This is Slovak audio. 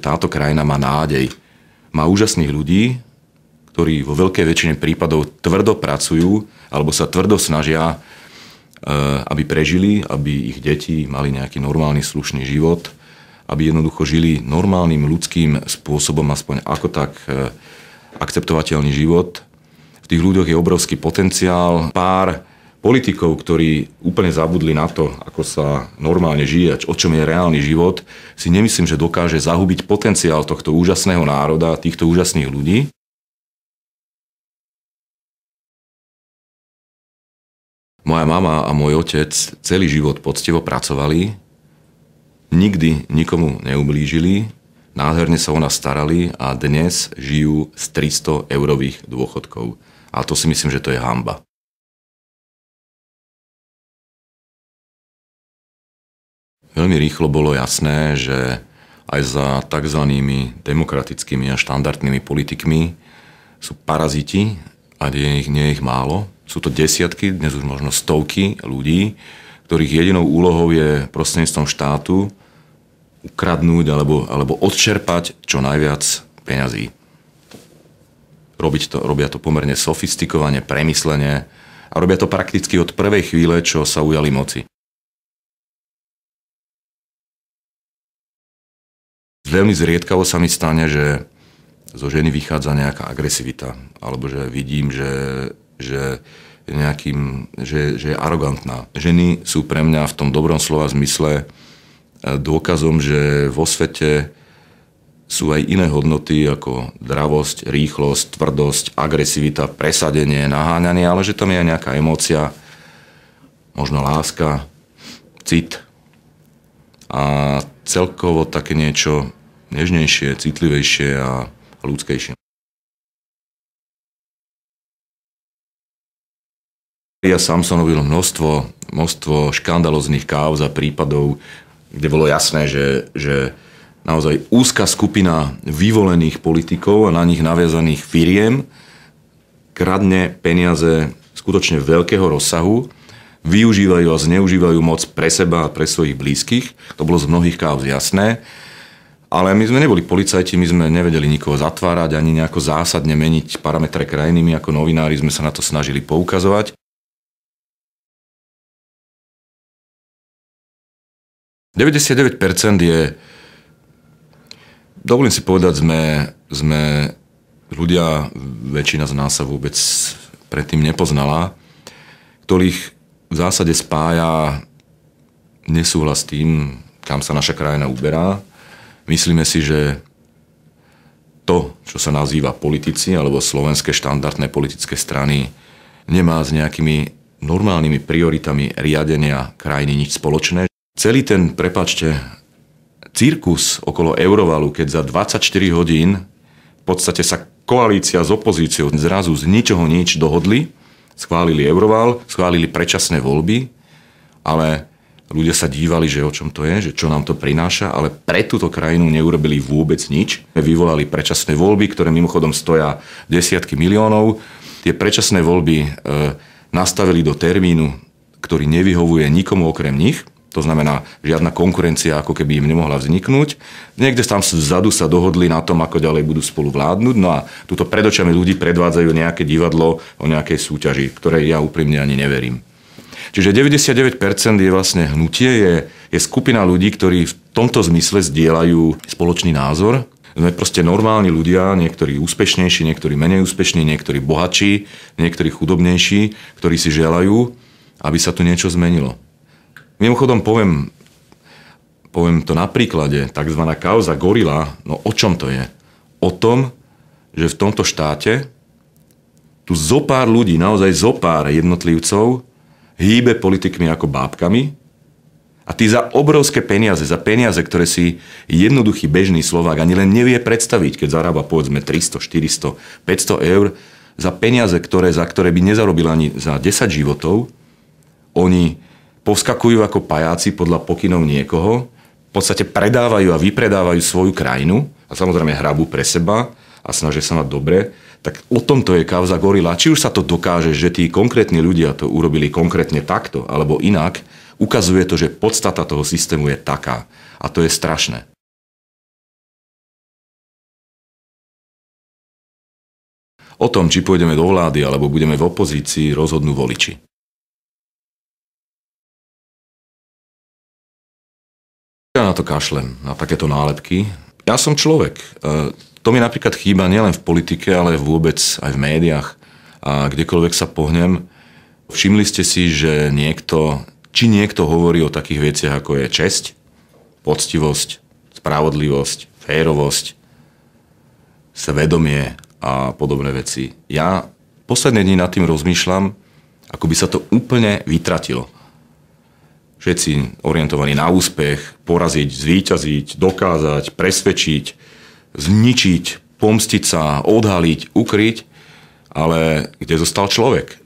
táto krajina má nádej. Má úžasných ľudí, ktorí vo veľkej väčšine prípadov tvrdo pracujú alebo sa tvrdo snažia, aby prežili, aby ich deti mali nejaký normálny, slušný život, aby jednoducho žili normálnym ľudským spôsobom, aspoň ako tak akceptovateľný život. V tých ľuďoch je obrovský potenciál. Pár politikov, ktorí úplne zabudli na to, ako sa normálne žije, o čom je reálny život, si nemyslím, že dokáže zahubiť potenciál tohto úžasného národa, týchto úžasných ľudí. Moja mama a môj otec celý život poctivo pracovali, nikdy nikomu neublížili, nádherne sa o nás starali a dnes žijú z 300 eurových dôchodkov. A to si myslím, že to je hanba. Veľmi rýchlo bolo jasné, že aj za tzv. Demokratickými a štandardnými politikmi sú paraziti a nie je ich málo. Sú to desiatky, dnes už možno stovky ľudí, ktorých jedinou úlohou je prostredníctvom štátu ukradnúť alebo odčerpať čo najviac peňazí. Robia to pomerne sofistikovane, premyslene a robia to prakticky od prvej chvíle, čo sa ujali moci. Veľmi zriedkavo sa mi stane, že zo ženy vychádza nejaká agresivita, alebo že vidím, že je arogantná. Ženy sú pre mňa v tom dobrom slova zmysle dôkazom, že vo svete sú aj iné hodnoty ako dravosť, rýchlosť, tvrdosť, agresivita, presadenie, naháňanie, ale že tam je aj nejaká emócia, možno láska, cit a celkovo také niečo nežnejšie, citlivejšie a ľudskejšie. Ja sám som robil množstvo škandalóznych káuz a prípadov, kde bolo jasné, že naozaj úzka skupina vyvolených politikov a na nich naviazaných firiem kradne peniaze skutočne veľkého rozsahu, využívajú a zneužívajú moc pre seba a pre svojich blízkych. To bolo z mnohých káuz jasné. Ale my sme neboli policajti, my sme nevedeli nikoho zatvárať ani nejako zásadne meniť parametre krajiny. My ako novinári sme sa na to snažili poukazovať. 99% je, dovolím si povedať, sme ľudia, väčšina z nás sa vôbec predtým nepoznala, ktorých v zásade spája nesúhlas s tým, kam sa naša krajina uberá. Myslíme si, že to, čo sa nazýva politici alebo slovenské štandardné politické strany, nemá s nejakými normálnymi prioritami riadenia krajiny nič spoločné. Celý ten, prepáčte, cirkus okolo Eurovalu, keď za 24 hodín v podstate sa koalícia s opozíciou zrazu z ničoho nič dohodli, schválili Euroval, schválili predčasné voľby, ale ľudia sa dívali, že o čom to je, že čo nám to prináša, ale pre túto krajinu neurobili vôbec nič. Vyvolali predčasné voľby, ktoré mimochodom stoja desiatky miliónov. Tie predčasné voľby nastavili do termínu, ktorý nevyhovuje nikomu okrem nich. To znamená, žiadna konkurencia ako keby im nemohla vzniknúť. Niekde tam vzadu sa dohodli na tom, ako ďalej budú spolu vládnuť. No a túto pred očami ľudí predvádzajú nejaké divadlo o nejakej súťaži, ktorej ja úprimne ani neverím. Čiže 99% je vlastne hnutie, je skupina ľudí, ktorí v tomto zmysle zdieľajú spoločný názor. Sme proste normálni ľudia, niektorí úspešnejší, niektorí menej úspešní, niektorí bohatší, niektorí chudobnejší, ktorí si želajú, aby sa tu niečo zmenilo. Mimochodom poviem to na príklade, tzv. Kauza Gorila, no o čom to je? O tom, že v tomto štáte tu zopár ľudí, naozaj zopár jednotlivcov hýbe politikmi ako bábkami a tí za obrovské peniaze, za peniaze, ktoré si jednoduchý bežný Slovák ani len nevie predstaviť, keď zarába povedzme 300, 400, 500 eur, za peniaze, za ktoré by nezarobil ani za 10 životov, oni povskakujú ako pajáci podľa pokynov niekoho, v podstate predávajú a vypredávajú svoju krajinu a samozrejme hrabú pre seba a snažia sa mať dobre, tak o tomto je kauza Gorila. Či už sa to dokáže, že tí konkrétni ľudia to urobili konkrétne takto alebo inak, ukazuje to, že podstata toho systému je taká. A to je strašné. O tom, či pôjdeme do vlády alebo budeme v opozícii, rozhodnú voliči. Ja na to kašlem, na takéto nálepky. Ja som človek. To mi napríklad chýba nielen v politike, ale vôbec aj v médiách. A kdekoľvek sa pohnem, všimli ste si, že niekto hovorí o takých veciach, ako je česť, poctivosť, spravodlivosť, férovosť, svedomie a podobné veci. Ja posledné dni nad tým rozmýšľam, ako by sa to úplne vytratilo. Všetci orientovaní na úspech, poraziť, zvíťaziť, dokázať, presvedčiť, zničiť, pomstiť sa, odhaliť, ukryť, ale kde zostal človek?